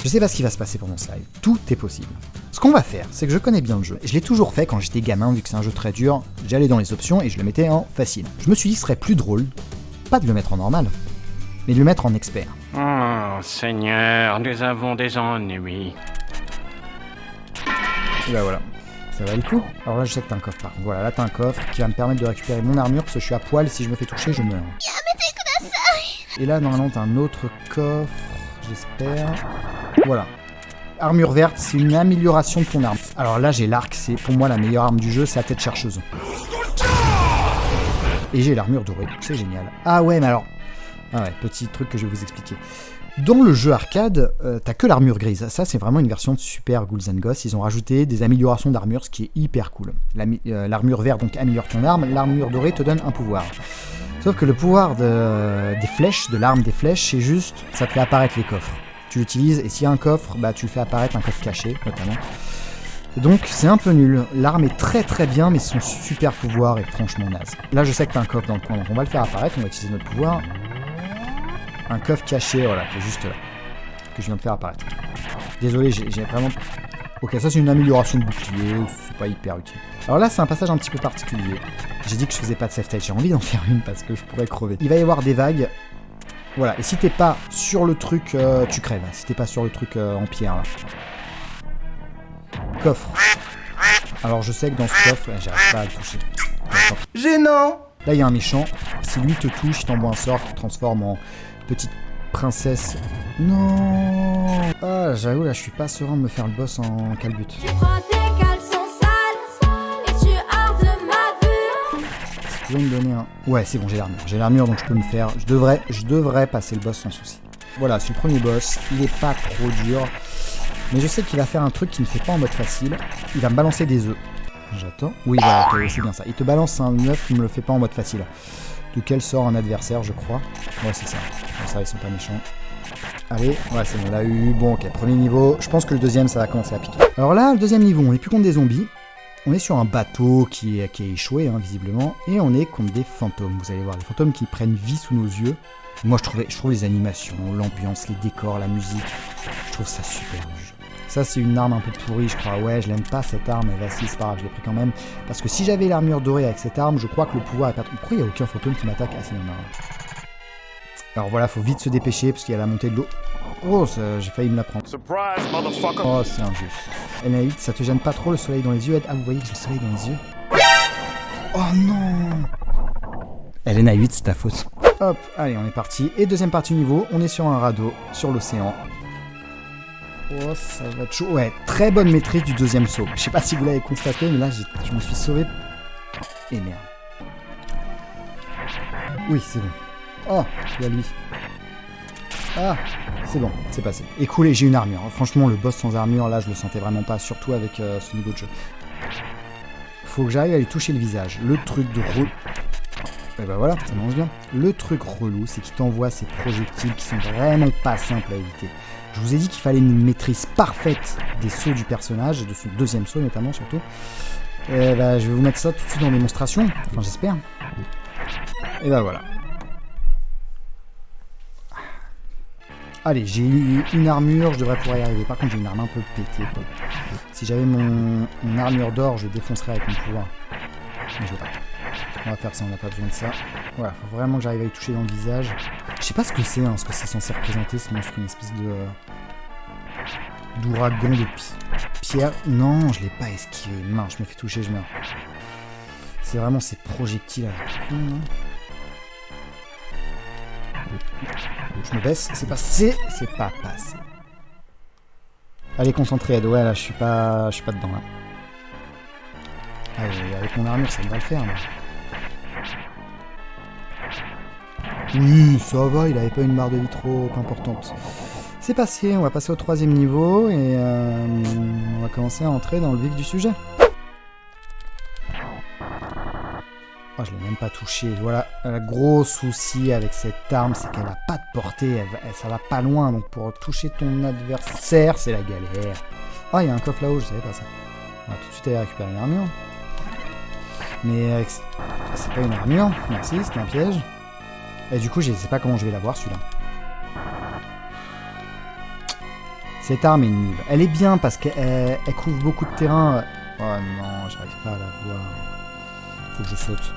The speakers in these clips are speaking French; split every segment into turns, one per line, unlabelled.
Je sais pas ce qui va se passer pendant ça, tout est possible. Ce qu'on va faire, c'est que je connais bien le jeu. Je l'ai toujours fait quand j'étais gamin, vu que c'est un jeu très dur, j'allais dans les options et je le mettais en facile. Je me suis dit que ce serait plus drôle, pas de le mettre en normal, mais de le mettre en expert.
Oh, Seigneur, nous avons des ennuis.
Et bah voilà, ça va le coup. Alors là je sais que t'as un coffre par contre, voilà, là t'as un coffre qui va me permettre de récupérer mon armure, parce que je suis à poil, si je me fais toucher, je meurs. Et là normalement t'as un autre coffre, j'espère. Voilà. Armure verte, c'est une amélioration de ton arme. Alors là j'ai l'arc, c'est pour moi la meilleure arme du jeu, c'est la tête chercheuse. Et j'ai l'armure dorée, c'est génial. Ah ouais, mais alors... Ah ouais, petit truc que je vais vous expliquer. Dans le jeu arcade, t'as que l'armure grise. Ça, c'est vraiment une version de Super Ghouls and Ghosts. Ils ont rajouté des améliorations d'armure, ce qui est hyper cool. L'armure verte donc améliore ton arme, l'armure dorée te donne un pouvoir. Sauf que le pouvoir des flèches, de l'arme des flèches, c'est juste, ça te fait apparaître les coffres. Tu l'utilises, et s'il y a un coffre, bah tu fais apparaître un coffre caché, notamment. Donc c'est un peu nul. L'arme est très très bien, mais son super pouvoir est franchement naze. Là, je sais que t'as un coffre dans le coin, donc on va le faire apparaître, on va utiliser notre pouvoir. Un coffre caché, voilà, qui est juste là, que je viens de faire apparaître. Désolé, j'ai vraiment... Ok, ça c'est une amélioration de bouclier, c'est pas hyper utile. Alors là, c'est un passage un petit peu particulier. J'ai dit que je faisais pas de save state, j'ai envie d'en faire une parce que je pourrais crever. Il va y avoir des vagues, voilà, et si t'es pas sur le truc, tu crèves, si t'es pas sur le truc en pierre, là. Coffre. Alors je sais que dans ce coffre, j'arrive pas à le toucher.
Gênant.
Là, il y a un méchant, si lui te touche, il t'envoie un sort qui te transforme en... petite princesse. Non. Ah, j'avoue, là, je suis pas serein de me faire le boss en calbut.
Tu prends tes caleçons sales et tu hors de ma vue.
Si tu veux me donner un... Ouais, c'est bon, j'ai l'armure. J'ai l'armure, donc je peux me faire... Je devrais passer le boss sans souci. Voilà, c'est le premier boss. Il est pas trop dur. Mais je sais qu'il va faire un truc qui ne fait pas en mode facile. Il va me balancer des œufs. J'attends. Oui, voilà, c'est bien ça. Il te balance un œuf qui me le fait pas en mode facile. Duquel sort un adversaire, je crois. Ouais, c'est ça. Bon, ça, ils sont pas méchants. Allez, ouais, c'est bon, on l'a eu. Bon, ok, premier niveau. Je pense que le deuxième, ça va commencer à piquer. Alors là, le deuxième niveau, on n'est plus contre des zombies. On est sur un bateau qui est échoué, hein, visiblement. Et on est contre des fantômes. Vous allez voir, des fantômes qui prennent vie sous nos yeux. Moi, je trouve les animations, l'ambiance, les décors, la musique. Je trouve ça super, le jeu. Ça, c'est une arme un peu pourrie, je crois. Ouais, je l'aime pas cette arme, mais vas-y, c'est pas grave, je l'ai pris quand même. Parce que si j'avais l'armure dorée avec cette arme, je crois que le pouvoir est pas trop... Pourquoi il n'y a aucun fantôme qui m'attaque? Ah, c'est une arme. Alors voilà, faut vite se dépêcher parce qu'il y a la montée de l'eau. Oh, j'ai failli me la prendre.
Surprise, motherfucker.
Oh, c'est injuste. L8, ça te gêne pas trop le soleil dans les yeux? Ah, vous voyez que j'ai le soleil dans les yeux? Oh non! Elena 8, c'est ta faute. Hop, allez, on est parti. Et deuxième partie du niveau, on est sur un radeau, sur l'océan. Oh, ça va être chaud. Ouais, très bonne maîtrise du deuxième saut. Je sais pas si vous l'avez constaté, mais là, je me suis sauvé. Et merde. Oui, c'est bon. Oh, il y a lui. Ah, c'est bon, c'est passé. Écoulé, j'ai une armure. Franchement, le boss sans armure, là, je le sentais vraiment pas, surtout avec ce niveau de jeu. Faut que j'arrive à lui toucher le visage. Le truc de relou... Et bah voilà, ça mange bien. Le truc relou, c'est qu'il t'envoie ces projectiles qui sont vraiment pas simples à éviter. Je vous ai dit qu'il fallait une maîtrise parfaite des sauts du personnage, et de son deuxième saut notamment, surtout. Et bah, je vais vous mettre ça tout de suite en démonstration, enfin j'espère. Et bah voilà. Allez, j'ai eu une armure, je devrais pouvoir y arriver. Par contre, j'ai une arme un peu pétée, quoi. Si j'avais mon armure d'or, je défoncerais avec mon pouvoir. Mais je vais pas. On va faire ça, on n'a pas besoin de ça. Voilà, faut vraiment que j'arrive à y toucher dans le visage. Je sais pas ce que c'est, hein, ce que c'est censé représenter, ce monstre, une espèce de... d'ouragan de pierre. Non, je l'ai pas esquivé. Mince, je me fais toucher, je meurs. C'est vraiment ces projectiles là. Je me baisse, c'est passé. C'est pas passé. Allez, concentré, Ed. Ouais, là, je suis pas dedans, là. Allez, avec mon armure, ça devrait le faire, là. Oui, ça va, il avait pas une barre de vie trop importante. C'est passé, on va passer au troisième niveau et on va commencer à entrer dans le vif du sujet. Oh, je l'ai même pas touché. Voilà, le gros souci avec cette arme, c'est qu'elle a pas de portée, ça va pas loin, donc pour toucher ton adversaire, c'est la galère. Ah, il y a un coffre là-haut, je savais pas ça. On va tout de suite aller récupérer une armure. Mais c'est pas une armure, merci, c'était un piège. Et du coup, je sais pas comment je vais l'avoir celui-là. Cette arme est nulle. Elle est bien parce qu'elle couvre beaucoup de terrain. Oh non, j'arrive pas à la voir. Faut que je saute.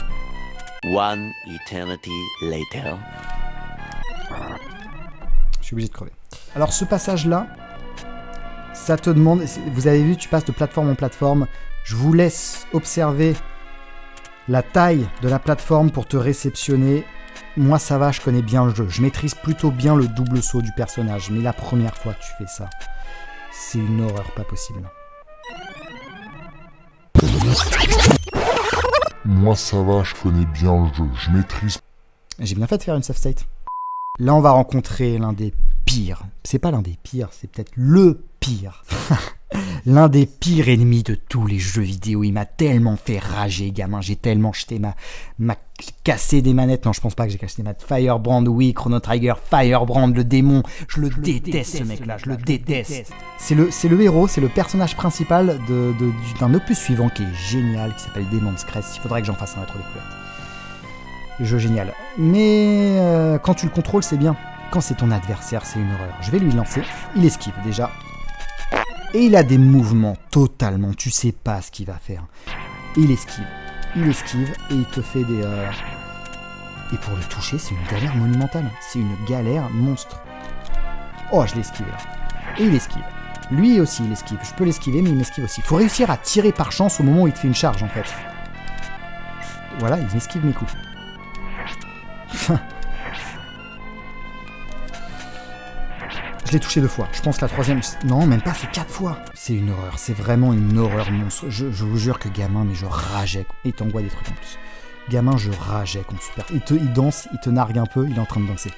One eternity later.
Je suis obligé de crever. Alors ce passage-là, ça te demande... Vous avez vu, tu passes de plateforme en plateforme. Je vous laisse observer la taille de la plateforme pour te réceptionner. Moi ça va, je connais bien le jeu. Je maîtrise plutôt bien le double saut du personnage. Mais la première fois que tu fais ça, c'est une horreur pas possible.
Moi ça va, je connais bien le jeu, je maîtrise.
J'ai bien fait de faire une save state. Là on va rencontrer l'un des pires. C'est pas l'un des pires, c'est peut-être le pire. L'un des pires ennemis de tous les jeux vidéo. Il m'a tellement fait rager, gamin. J'ai tellement jeté cassé des manettes. Non, je pense pas que j'ai cassé des manettes. Firebrand, oui, Chrono Trigger, Firebrand, le démon. Je le déteste, ce mec-là. Je le déteste. C'est le héros, c'est le personnage principal d'un opus suivant qui est génial, qui s'appelle Demon's Crest. Il faudrait que j'en fasse un rétro découverte. Le jeu génial. Mais quand tu le contrôles, c'est bien. Quand c'est ton adversaire, c'est une horreur. Je vais lui lancer. Il esquive déjà. Et il a des mouvements totalement, tu sais pas ce qu'il va faire. Et il esquive et il te fait des... Et pour le toucher, c'est une galère monumentale. C'est une galère monstre. Oh, je l'ai esquivé là. Et il esquive. Lui aussi, il esquive. Je peux l'esquiver, mais il m'esquive aussi. Faut réussir à tirer par chance au moment où il te fait une charge, en fait. Voilà, il esquive mes coups. Je l'ai touché 2 fois. Je pense que la troisième... Non, même pas, c'est 4 fois. C'est une horreur. C'est vraiment une horreur monstre. Je vous jure que gamin, mais je rageais. Et il t'envoie des trucs en plus. Gamin, je rageais contre Super. Il danse, il te nargue un peu, il est en train de danser.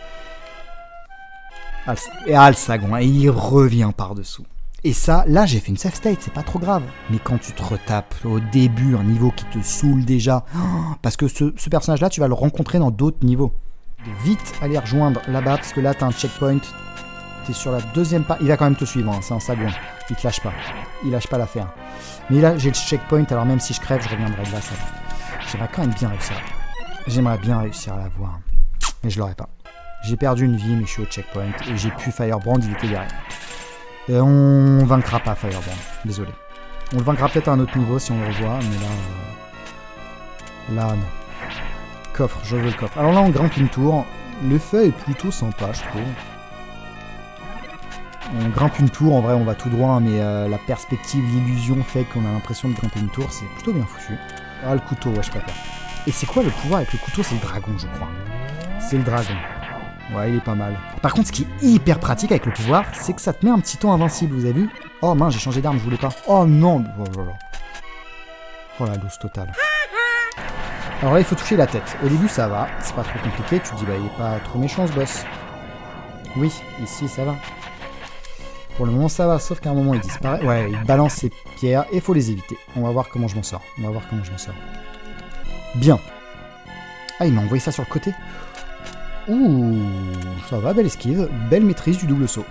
Et Alsagon, et il revient par-dessous. Et ça, là, j'ai fait une save state, c'est pas trop grave. Mais quand tu te retapes au début, un niveau qui te saoule déjà... Parce que ce personnage-là, tu vas le rencontrer dans d'autres niveaux. Vite aller rejoindre là-bas, parce que là, t'as un checkpoint... sur la deuxième part, il va quand même te suivre, hein, c'est un sagouin, il te lâche pas, il lâche pas l'affaire. Mais là j'ai le checkpoint, alors même si je crève, je reviendrai de là, ça va. J'aimerais quand même bien réussir. J'aimerais bien réussir à l'avoir, mais je l'aurais pas. J'ai perdu une vie, mais je suis au checkpoint et j'ai pu Firebrand, il était derrière. Et on vaincra pas Firebrand, désolé. On le vaincra peut-être à un autre niveau si on le revoit, mais là non. Coffre, je veux le coffre. Alors là on grimpe une tour, l'effet est plutôt sympa, je trouve. On grimpe une tour, en vrai on va tout droit, mais la perspective, l'illusion fait qu'on a l'impression de grimper une tour, c'est plutôt bien foutu. Ah, le couteau, ouais, je préfère. Et c'est quoi le pouvoir avec le couteau? C'est le dragon, je crois. C'est le dragon. Ouais, il est pas mal. Par contre, ce qui est hyper pratique avec le pouvoir, c'est que ça te met un petit ton invincible, vous avez vu? Oh mince, j'ai changé d'arme, je voulais pas. Oh non. Oh la loose totale. Alors là, il faut toucher la tête. Au début, ça va, c'est pas trop compliqué, tu te dis, bah il est pas trop méchant ce boss. Oui, ici, ça va. Pour le moment ça va, sauf qu'à un moment il disparaît. Ouais, il balance ses pierres et il faut les éviter. On va voir comment je m'en sors. Bien. Ah, il m'a envoyé ça sur le côté. Ouh, ça va, belle esquive. Belle maîtrise du double saut.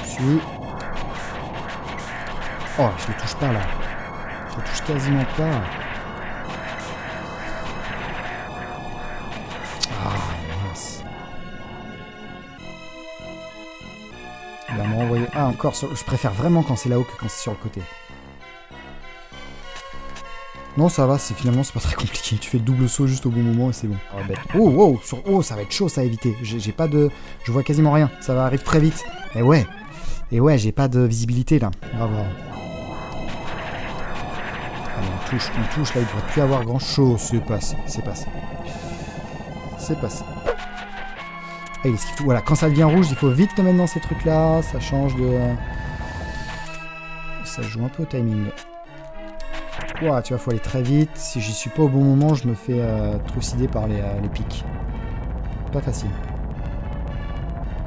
Dessus. Oh, je le touche pas là. Je le touche quasiment pas. Il va m'envoyer... Ah, encore sur... Je préfère vraiment quand c'est là-haut que quand c'est sur le côté. Non, ça va, finalement, c'est pas très compliqué. Tu fais le double saut juste au bon moment et c'est bon. Oh, bête. Oh, wow, oh, ça va être chaud, ça à éviter. J'ai pas de... Je vois quasiment rien. Ça va arriver très vite. Et ouais, j'ai pas de visibilité, là. Bravo. Allez, on touche, là, il devrait plus avoir grand-chose. C'est passé. Et voilà, quand ça devient rouge, il faut vite te mettre dans ces trucs-là. Ça change de... Ça joue un peu au timing. Ouah, tu vois, faut aller très vite. Si j'y suis pas au bon moment, je me fais trucider par les pics. Pas facile.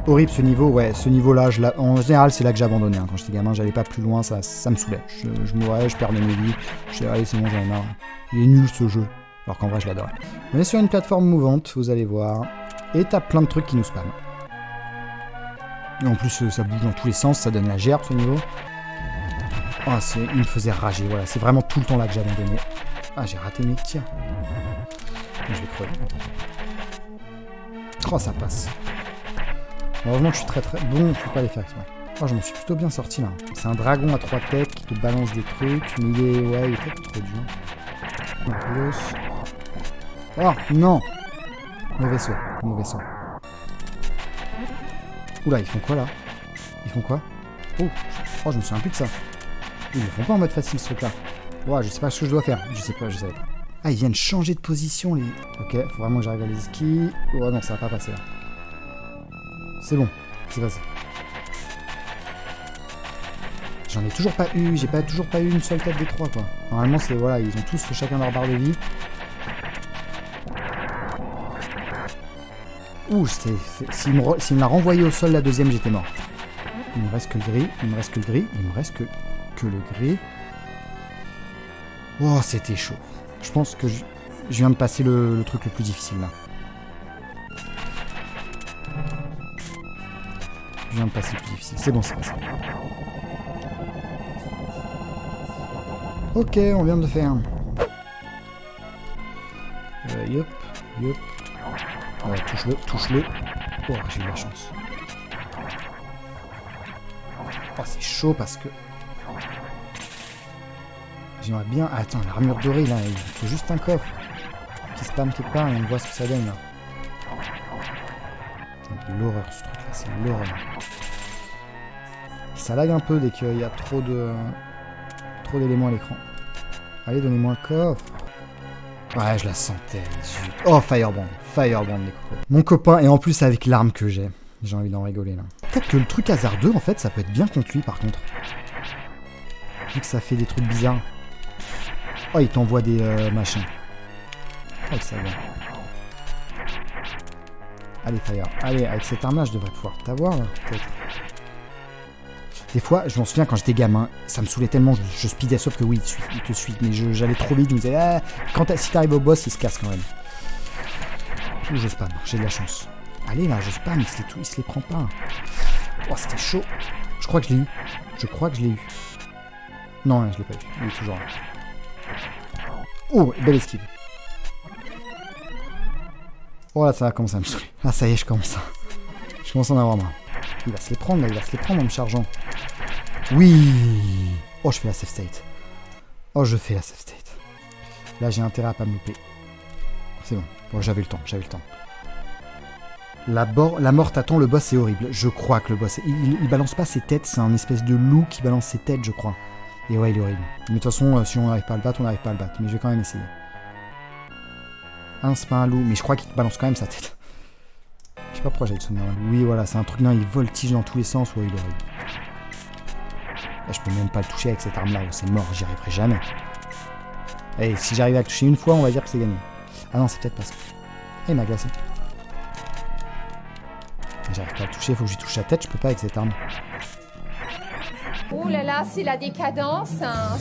Horrible ce niveau, ouais, ce niveau-là, en général, c'est là que j'ai abandonné. Hein. Quand j'étais gamin, j'allais pas plus loin, ça me saoulait. Je mourais, je perdais mes vies. Je disais, allez, c'est bon, j'en ai marre. Il est nul ce jeu. Alors qu'en vrai, je l'adore. On est sur une plateforme mouvante, vous allez voir. Et t'as plein de trucs qui nous spamment. Et en plus, ça bouge dans tous les sens, ça donne la gerbe ce niveau. Oh, il me faisait rager, voilà. C'est vraiment tout le temps là que j'ai abandonné. Ah, j'ai raté mes tirs. Je vais crever. Oh, ça passe. Heureusement que je suis très très bon, faut pas les faire exprès. Oh, je m'en suis plutôt bien sorti là. C'est un dragon à 3 têtes qui te balance des trucs, mais il est... Ouais, il est peut-être trop dur. En plus... Oh, non! Mauvais saut, mauvais saut. Oula, ils font quoi là? Ils font quoi? Oh, je me souviens plus de ça. Ils le font pas en mode facile ce truc là. Ouais, je sais pas ce que je dois faire. Je sais pas. Ah, ils viennent changer de position les... Ok, faut vraiment que j'arrive à les skis. Oh non, ça va pas passer là. C'est bon, c'est passé. J'en ai toujours pas eu, j'ai toujours pas eu une seule tête des 3 quoi. Normalement c'est, voilà, ils ont tous chacun leur barre de vie. Ouh, s'il me l'a renvoyé au sol la deuxième, j'étais mort. Il me reste que le gris, il me reste que le gris, il me reste que le gris. Oh, c'était chaud. Je pense que je viens de passer le truc le plus difficile là. Je viens de passer le plus difficile. C'est bon, c'est passé. Ok, on vient de le faire. Yup. Ouais, touche-le. Oh, j'ai eu la chance. Oh, c'est chaud parce que... J'aimerais bien... Ah, attends, l'armure dorée, là, il faut juste un coffre. Qui spam quelque part et on voit ce que ça donne, là. L'horreur, ce truc-là, c'est l'horreur. Ça lag un peu dès qu'il y a trop d'éléments à l'écran. Allez, donnez-moi un coffre. Ouais, je la sentais. Zut. Oh, Firebrand, les cocos. Mon copain, et en plus avec l'arme que j'ai. J'ai envie d'en rigoler, là. Peut-être que le truc hasardeux, en fait, ça peut être bien contre lui, par contre. Vu que ça fait des trucs bizarres. Oh, il t'envoie des machins. Oh, ça va. Allez, Fire. Allez, avec cette arme-là, je devrais pouvoir t'avoir, là, peut-être. Des fois, je m'en souviens quand j'étais gamin, ça me saoulait tellement, je speedais, sauf que oui, il te suit, mais j'allais trop vite, je me disais, ah, si t'arrives au boss, il se casse quand même. Ouh, je spam, j'ai de la chance. Allez là, je spam, il se les prend pas. Oh, c'était chaud. Je crois que je l'ai eu. Non, je l'ai pas eu, il est toujours là. Oh, belle esquive. Oh là, ça va commencer à me saouler. Ah, ça y est, je commence à en avoir marre. Il va se les prendre, là, en me chargeant. Oui. Oh, je fais la safe state. Là, j'ai intérêt à pas me louper. C'est bon. Bon, j'avais le temps. La mort t'attend, le boss, c'est horrible. Je crois que le boss... Il balance pas ses têtes, c'est un espèce de loup qui balance ses têtes, je crois. Et ouais, il est horrible. Mais de toute façon, si on n'arrive pas à le battre, on n'arrive pas à le battre. Mais je vais quand même essayer. Ah non, c'est pas un loup, mais je crois qu'il balance quand même sa tête. Je sais pas pourquoi j'ai le souvenir. Oui, voilà, c'est un truc, non, il voltige dans tous les sens. Ouais, il est horrible. Là, je peux même pas le toucher avec cette arme-là. C'est mort, j'y arriverai jamais. Et si j'arrive à le toucher une fois, on va dire que c'est gagné. Ah non, c'est peut-être parce que... il m'a glacé. J'arrive pas à le toucher, faut que j'y touche la tête, je peux pas avec cette arme.
Oh là là, c'est la décadence, hein.